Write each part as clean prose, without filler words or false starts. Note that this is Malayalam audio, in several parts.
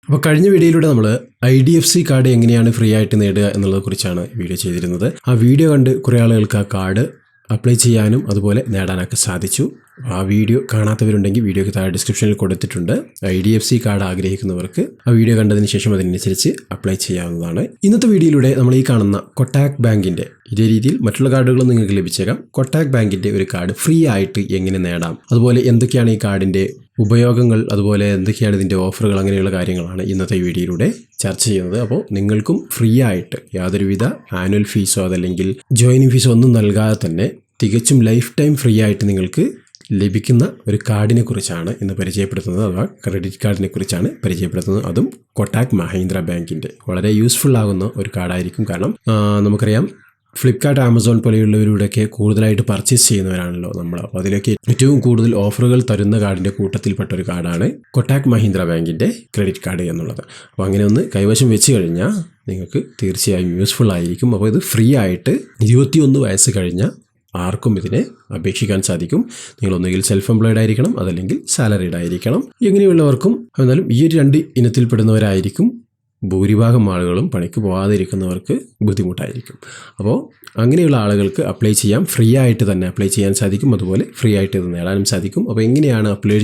അപ്പോൾ കഴിഞ്ഞ വീഡിയോയിലൂടെ നമ്മൾ IDFC കാർഡ് എങ്ങനെയാണ് ഫ്രീ ആയിട്ട് നേടുക എന്നുള്ളതിനെക്കുറിച്ചാണ് വീഡിയോ ചെയ്തിരുന്നത്. ആ വീഡിയോ കണ്ട് കുറേ ആളുകൾക്ക് ആ കാർഡ് അപ്ലൈ ചെയ്യാനും അതുപോലെ നേടാനൊക്കെ സാധിച്ചു. ആ വീഡിയോ കാണാത്തവരുണ്ടെങ്കിൽ വീഡിയോയ്ക്ക് താഴെ ഡിസ്ക്രിപ്ഷനിൽ കൊടുത്തിട്ടുണ്ട്. IDFC കാർഡ് ആഗ്രഹിക്കുന്നവർക്ക് ആ വീഡിയോ കണ്ടതിന് ശേഷം അതിനനുസരിച്ച് അപ്ലൈ ചെയ്യാവുന്നതാണ്. ഇന്നത്തെ വീഡിയോയിലൂടെ നമ്മൾ ഈ കാണുന്ന കൊട്ടാക് ബാങ്കിൻ്റെ ഇതേ രീതിയിൽ മറ്റുള്ള കാർഡുകളും നിങ്ങൾക്ക് ലഭിച്ചേക്കാം. കൊട്ടാക് ബാങ്കിൻ്റെ ഒരു കാർഡ് ഫ്രീ ആയിട്ട് എങ്ങനെ നേടാം, അതുപോലെ എന്തൊക്കെയാണ് ഈ കാർഡിൻ്റെ ഉപയോഗങ്ങൾ, അതുപോലെ എന്തൊക്കെയാണ് ഇതിൻ്റെ ഓഫറുകൾ, അങ്ങനെയുള്ള കാര്യങ്ങളാണ് ഇന്നത്തെ വീഡിയോയിലൂടെ ചർച്ച ചെയ്യുന്നത്. അപ്പോൾ നിങ്ങൾക്കും ഫ്രീ ആയിട്ട് യാതൊരുവിധ ആനുവൽ ഫീസോ അതല്ലെങ്കിൽ ജോയിനിങ് ഫീസോ ഒന്നും നൽകാതെ തന്നെ തികച്ചും ലൈഫ് ടൈം ഫ്രീ ആയിട്ട് നിങ്ങൾക്ക് ലഭിക്കുന്ന ഒരു കാർഡിനെ കുറിച്ചാണ് ഇന്ന് പരിചയപ്പെടുത്തുന്നത്. അഥവാ ക്രെഡിറ്റ് കാർഡിനെ കുറിച്ചാണ് പരിചയപ്പെടുത്തുന്നത്. അതും കൊട്ടാക് മഹീന്ദ്ര ബാങ്കിൻ്റെ വളരെ യൂസ്ഫുൾ ആകുന്ന ഒരു കാർഡായിരിക്കും. കാരണം നമുക്കറിയാം ഫ്ലിപ്കാർട്ട്, ആമസോൺ പോലെയുള്ളവരുടെയൊക്കെ കൂടുതലായിട്ട് പർച്ചേസ് ചെയ്യുന്നവരാണല്ലോ നമ്മൾ. അപ്പോൾ അതിലൊക്കെ ഏറ്റവും കൂടുതൽ ഓഫറുകൾ തരുന്ന കാർഡിൻ്റെ കൂട്ടത്തിൽപ്പെട്ട ഒരു കാർഡാണ് കൊട്ടാക് മഹീന്ദ്ര ബാങ്കിൻ്റെ ക്രെഡിറ്റ് കാർഡ് എന്നുള്ളത്. അപ്പോൾ അങ്ങനെ ഒന്ന് കൈവശം വെച്ച് കഴിഞ്ഞാൽ നിങ്ങൾക്ക് തീർച്ചയായും യൂസ്ഫുൾ ആയിരിക്കും. അപ്പോൾ ഇത് ഫ്രീ ആയിട്ട് 21 വയസ്സ് കഴിഞ്ഞ ആർക്കും ഇതിനെ അപേക്ഷിക്കാൻ സാധിക്കും. നിങ്ങളൊന്നുകിൽ സെൽഫ് എംപ്ലോയിഡ് ആയിരിക്കണം, അതല്ലെങ്കിൽ സാലറീഡ് ആയിരിക്കണം. എങ്ങനെയുള്ളവർക്കും എന്നാലും ഈ ഒരു 2 ഇനത്തിൽപ്പെടുന്നവരായിരിക്കും ഭൂരിഭാഗം ആളുകളും. പണിക്ക് പോകാതിരിക്കുന്നവർക്ക് ബുദ്ധിമുട്ടായിരിക്കും. അപ്പോൾ അങ്ങനെയുള്ള ആളുകൾക്ക് അപ്ലൈ ചെയ്യാം. ഫ്രീ ആയിട്ട് തന്നെ അപ്ലൈ ചെയ്യാൻ സാധിക്കും. അതുപോലെ ഫ്രീ ആയിട്ട് ഇത് നേടാനും സാധിക്കും. അപ്പോൾ എങ്ങനെയാണ് അപ്ലൈ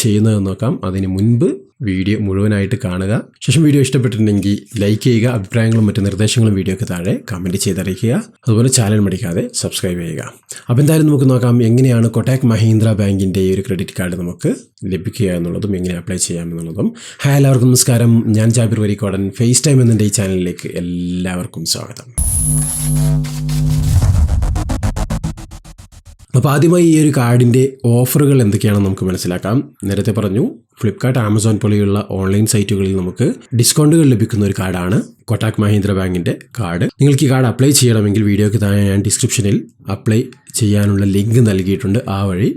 ചെയ്യുന്നതെന്ന് നോക്കാം. അതിന് മുൻപ് വീഡിയോ മുഴുവനായിട്ട് കാണുക. ശേഷം വീഡിയോ ഇഷ്ടപ്പെട്ടിട്ടുണ്ടെങ്കിൽ ലൈക്ക് ചെയ്യുക. അഭിപ്രായങ്ങളും മറ്റ് നിർദ്ദേശങ്ങളും വീഡിയോയ്ക്ക് താഴെ കമൻറ്റ് ചെയ്തറിയിക്കുക. അതുപോലെ ചാനൽ മടിക്കാതെ സബ്സ്ക്രൈബ് ചെയ്യുക. അപ്പോൾ എന്തായാലും നമുക്ക് നോക്കാം എങ്ങനെയാണ് കൊട്ടാക് മഹീന്ദ്ര ബാങ്കിൻ്റെ ഈ ഒരു ക്രെഡിറ്റ് കാർഡ് നമുക്ക് ലഭിക്കുക എന്നുള്ളതും എങ്ങനെ അപ്ലൈ ചെയ്യാമെന്നുള്ളതും. ഹായ്, എല്ലാവർക്കും നമസ്കാരം. ഞാൻ ജാബിർ വരിക്കോടൻ. ഫേസ് ടൈം എന്ന ഈ ചാനലിലേക്ക് എല്ലാവർക്കും സ്വാഗതം. അപ്പോൾ ആദ്യമായി ഈ ഒരു കാർഡിൻ്റെ ഓഫറുകൾ എന്തൊക്കെയാണെന്ന് നമുക്ക് മനസ്സിലാക്കാം. നേരത്തെ പറഞ്ഞു, ഫ്ലിപ്കാർട്ട്, ആമസോൺ പോലെയുള്ള ഓൺലൈൻ സൈറ്റുകളിൽ നമുക്ക് ഡിസ്കൗണ്ടുകൾ ലഭിക്കുന്ന ഒരു കാർഡാണ് കൊട്ടാക് മഹീന്ദ്ര ബാങ്കിൻ്റെ കാർഡ്. നിങ്ങൾക്ക് ഈ കാർഡ് അപ്ലൈ ചെയ്യണമെങ്കിൽ വീഡിയോയ്ക്ക് താഴെ ഞാൻ ഡിസ്ക്രിപ്ഷനിൽ അപ്ലൈ ചെയ്യാനുള്ള ലിങ്ക് നൽകിയിട്ടുണ്ട്. ആ വഴി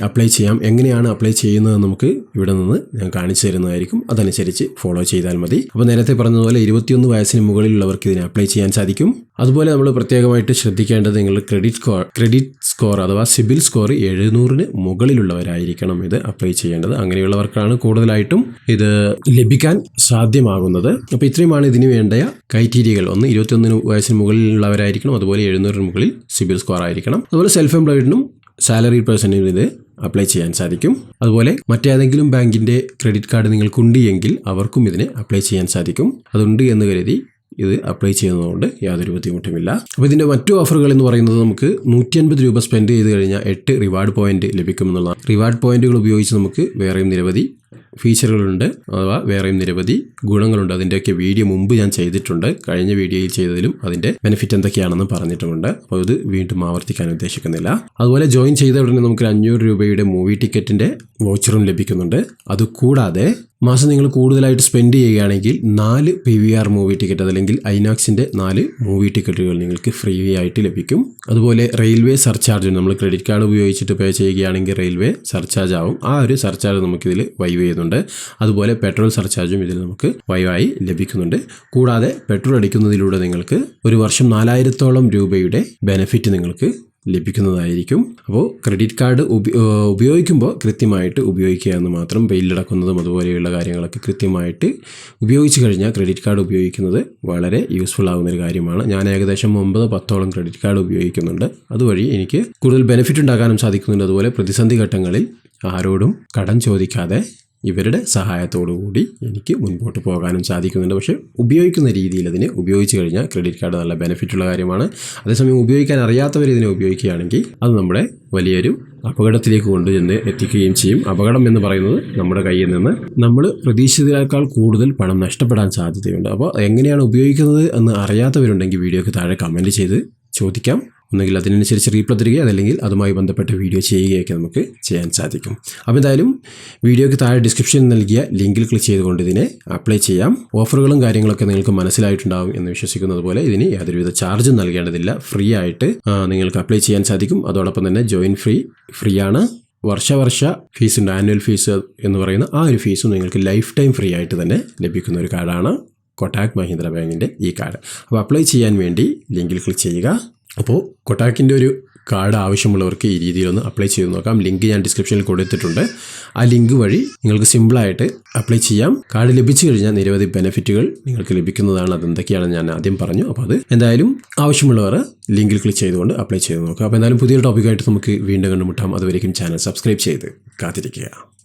അപ്ലൈ ചെയ്യാം. എങ്ങനെയാണ് അപ്ലൈ ചെയ്യുന്നത് നമുക്ക് ഇവിടെ നിന്ന് ഞാൻ കാണിച്ചു തരുന്നതായിരിക്കും. അതനുസരിച്ച് ഫോളോ ചെയ്താൽ മതി. അപ്പോൾ നേരത്തെ പറഞ്ഞതുപോലെ 21 വയസ്സിന് മുകളിലുള്ളവർക്ക് ഇതിനെ അപ്ലൈ ചെയ്യാൻ സാധിക്കും. അതുപോലെ നമ്മൾ പ്രത്യേകമായിട്ട് ശ്രദ്ധിക്കേണ്ടത് നിങ്ങളുടെ ക്രെഡിറ്റ് സ്കോർ അഥവാ സിബിൽ സ്കോർ 700-ന് മുകളിലുള്ളവരായിരിക്കണം ഇത് അപ്ലൈ ചെയ്യേണ്ടത്. അങ്ങനെയുള്ളവർക്കാണ് കൂടുതലായിട്ടും ഇത് ലഭിക്കാൻ സാധ്യമാകുന്നത്. അപ്പോൾ ഇത്രയുമാണ് ഇതിന് വേണ്ട ക്രൈറ്റീരിയകൾ. ഒന്ന്, 21 വയസ്സിന് മുകളിലുള്ളവരായിരിക്കണം. അതുപോലെ 700-ന് മുകളിൽ സിബിൽ സ്കോർ ആയിരിക്കണം. അതുപോലെ സെൽഫ് എംപ്ലോയിഡിനും സാലറി പേഴ്സണിനും ഇത് അപ്ലൈ ചെയ്യാൻ സാധിക്കും. അതുപോലെ മറ്റേതെങ്കിലും ബാങ്കിൻ്റെ ക്രെഡിറ്റ് കാർഡ് നിങ്ങൾക്കുണ്ട് എങ്കിൽ അവർക്കും ഇതിനെ അപ്ലൈ ചെയ്യാൻ സാധിക്കും. അതുണ്ട് എന്ന് കരുതി ഇത് അപ്ലൈ ചെയ്യുന്നതുകൊണ്ട് യാതൊരു ബുദ്ധിമുട്ടുമില്ല. അപ്പോൾ ഇതിൻ്റെ മറ്റു ഓഫറുകൾ എന്ന് പറയുന്നത് നമുക്ക് 150 രൂപ സ്പെൻഡ് ചെയ്ത് കഴിഞ്ഞാൽ 8 റിവാർഡ് പോയിന്റ് ലഭിക്കുമെന്നുള്ളതാണ്. റിവാർഡ് പോയിന്റുകൾ ഉപയോഗിച്ച് നമുക്ക് വേറെയും നിരവധി ഫീച്ചറുകളുണ്ട്, അഥവാ വേറെയും നിരവധി ഗുണങ്ങളുണ്ട്. അതിൻ്റെയൊക്കെ വീഡിയോ മുമ്പ് ഞാൻ ചെയ്തിട്ടുണ്ട്. കഴിഞ്ഞ വീഡിയോയിൽ ചെയ്തതിലും അതിൻ്റെ ബെനിഫിറ്റ് എന്തൊക്കെയാണെന്ന് പറഞ്ഞിട്ടുമുണ്ട്. അപ്പോൾ ഇത് വീണ്ടും ആവർത്തിക്കാൻ ഉദ്ദേശിക്കുന്നില്ല. അതുപോലെ ജോയിൻ ചെയ്ത ഉടനെ നമുക്ക് 500 രൂപയുടെ മൂവി ടിക്കറ്റിൻ്റെ വൗച്ചറും ലഭിക്കുന്നുണ്ട്. അതുകൂടാതെ മാസം നിങ്ങൾ കൂടുതലായിട്ട് സ്പെൻഡ് ചെയ്യുകയാണെങ്കിൽ 4 PVR മൂവി ടിക്കറ്റ് അതല്ലെങ്കിൽ ഐനോക്സിൻ്റെ 4 മൂവി ടിക്കറ്റുകൾ നിങ്ങൾക്ക് ഫ്രീ ആയിട്ട് ലഭിക്കും. അതുപോലെ റെയിൽവേ സർചാർജ്, നമ്മൾ ക്രെഡിറ്റ് കാർഡ് ഉപയോഗിച്ചിട്ട് പേ ചെയ്യുകയാണെങ്കിൽ റെയിൽവേ സർചാർജ് ആവും. ആ ഒരു സർചാർജ് നമുക്കിതിൽ വൈവ് ചെയ്യുന്നുണ്ട്. അതുപോലെ പെട്രോൾ സർചാർജും ഇതിൽ നമുക്ക് വൈവായി ലഭിക്കുന്നുണ്ട്. കൂടാതെ പെട്രോൾ അടിക്കുന്നതിലൂടെ നിങ്ങൾക്ക് ഒരു വർഷം 4000-ഓളം രൂപയുടെ ബെനിഫിറ്റ് നിങ്ങൾക്ക് ലഭിക്കുന്നതായിരിക്കും. അപ്പോൾ ക്രെഡിറ്റ് കാർഡ് ഉപയോഗിക്കുമ്പോൾ കൃത്യമായിട്ട് ഉപയോഗിക്കുക എന്ന് മാത്രം. ബില്ലടക്കുന്നതും അതുപോലെയുള്ള കാര്യങ്ങളൊക്കെ കൃത്യമായിട്ട് ഉപയോഗിച്ച് കഴിഞ്ഞാൽ ക്രെഡിറ്റ് കാർഡ് ഉപയോഗിക്കുന്നത് വളരെ യൂസ്ഫുൾ ആകുന്നൊരു കാര്യമാണ്. ഞാൻ ഏകദേശം 9-10ഓളം ക്രെഡിറ്റ് കാർഡ് ഉപയോഗിക്കുന്നുണ്ട്. അതുവഴി എനിക്ക് കൂടുതൽ ബെനിഫിറ്റ് ഉണ്ടാക്കാനും സാധിക്കുന്നുണ്ട്. അതുപോലെ പ്രതിസന്ധി ഘട്ടങ്ങളിൽ ആരോടും കടം ചോദിക്കാതെ ഇവരുടെ സഹായത്തോടുകൂടി എനിക്ക് മുൻപോട്ട് പോകാനും സാധിക്കുന്നുണ്ട്. പക്ഷേ ഉപയോഗിക്കുന്ന രീതിയിൽ അതിനെ ഉപയോഗിച്ച് കഴിഞ്ഞാൽ ക്രെഡിറ്റ് കാർഡ് നല്ല ബെനിഫിറ്റുള്ള കാര്യമാണ്. അതേസമയം ഉപയോഗിക്കാൻ അറിയാത്തവർ ഇതിനെ ഉപയോഗിക്കുകയാണെങ്കിൽ അത് നമ്മുടെ വലിയൊരു അപകടത്തിലേക്ക് കൊണ്ടുചെന്ന് എത്തിക്കുകയും ചെയ്യും. അപകടം എന്ന് പറയുന്നത് നമ്മുടെ കയ്യിൽ നിന്ന് നമ്മൾ പ്രതീക്ഷിച്ചതിനേക്കാൾ കൂടുതൽ പണം നഷ്ടപ്പെടാൻ സാധ്യതയുണ്ട്. അപ്പോൾ എങ്ങനെയാണ് ഉപയോഗിക്കുന്നത് എന്ന് അറിയാത്തവരുണ്ടെങ്കിൽ വീഡിയോയ്ക്ക് താഴെ കമൻറ്റ് ചെയ്ത് ചോദിക്കാം. ഒന്നുകിൽ അതിനനുസരിച്ച് റീപ്ലൈ തരികയോ അതല്ലെങ്കിൽ അതുമായി ബന്ധപ്പെട്ട വീഡിയോ ചെയ്യുകയൊക്കെ നമുക്ക് ചെയ്യാൻ സാധിക്കും. അപ്പോൾ എന്തായാലും വീഡിയോയ്ക്ക് താഴെ ഡിസ്ക്രിപ്ഷനിൽ നൽകിയ ലിങ്കിൽ ക്ലിക്ക് ചെയ്തുകൊണ്ട് ഇതിനെ അപ്ലൈ ചെയ്യാം. ഓഫറുകളും കാര്യങ്ങളൊക്കെ നിങ്ങൾക്ക് മനസ്സിലായിട്ടുണ്ടാകും എന്ന് വിശ്വസിക്കുന്നത് പോലെ ഇതിന് യാതൊരുവിധ ചാർജും നൽകേണ്ടതില്ല. ഫ്രീ ആയിട്ട് നിങ്ങൾക്ക് അപ്ലൈ ചെയ്യാൻ സാധിക്കും. അതോടൊപ്പം തന്നെ ജോയിൻ ഫ്രീ ആണ്. വർഷ ഫീസ് ഉണ്ട്, ആനുവൽ ഫീസ് എന്ന് പറയുന്ന ആ ഒരു ഫീസും നിങ്ങൾക്ക് ലൈഫ് ടൈം ഫ്രീ ആയിട്ട് തന്നെ ലഭിക്കുന്ന ഒരു കാർഡാണ് കൊട്ടാക് മഹീന്ദ്ര ബാങ്കിൻ്റെ ഈ കാർഡ്. അപ്പോൾ അപ്ലൈ ചെയ്യാൻ വേണ്ടി ലിങ്കിൽ ക്ലിക്ക് ചെയ്യുക. അപ്പോൾ കൊട്ടാക്കിൻ്റെ ഒരു കാർഡ് ആവശ്യമുള്ളവർക്ക് ഈ രീതിയിലൊന്ന് അപ്ലൈ ചെയ്ത് നോക്കാം. ലിങ്ക് ഞാൻ ഡിസ്ക്രിപ്ഷനിൽ കൊടുത്തിട്ടുണ്ട്. ആ ലിങ്ക് വഴി നിങ്ങൾക്ക് സിമ്പിളായിട്ട് അപ്ലൈ ചെയ്യാം. കാർഡ് ലഭിച്ചു കഴിഞ്ഞാൽ നിരവധി ബെനിഫിറ്റുകൾ നിങ്ങൾക്ക് ലഭിക്കുന്നതാണ്. അതെന്തൊക്കെയാണെന്ന് ഞാൻ ആദ്യം പറഞ്ഞു. അപ്പോൾ അത് എന്തായാലും ആവശ്യമുള്ളവർ ലിങ്കിൽ ക്ലിക്ക് ചെയ്തുകൊണ്ട് അപ്ലൈ ചെയ്ത് നോക്കുക. അപ്പോൾ എന്തായാലും പുതിയൊരു ടോപ്പിക്കായിട്ട് നമുക്ക് വീണ്ടും കണ്ടുമുട്ടാം. അതുവരേക്കും ചാനൽ സബ്സ്ക്രൈബ് ചെയ്ത് കാത്തിരിക്കുക.